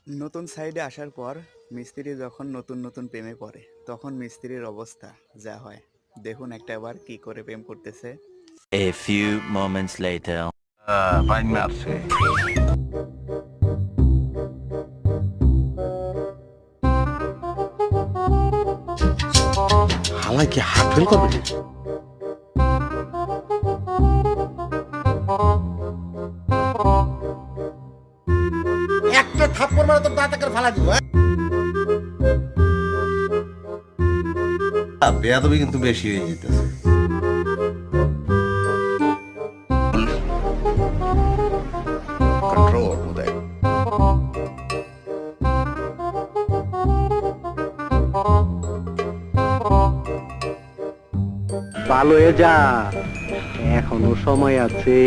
নতুন সাইডে আসার পর মিস্ত্রি যখন নতুন নতুন প্রেমে পড়ে তখন মিস্ত্রির অবস্থা যা হয় দেখুন একটা বার কি করে প্রেম করতেছে। A few moments later. Vai মারছে। হালাই কি হার্ট ফেল করবে? একটা থাপ্পড় মারা তোর দাঁত করে ফালা দিব। বেয়াদবি কিন্তু বেশি হয়ে যেতেছে। কন্ট্রোল উদয়। ভালো হয়ে যা, এখনো সময় আছে।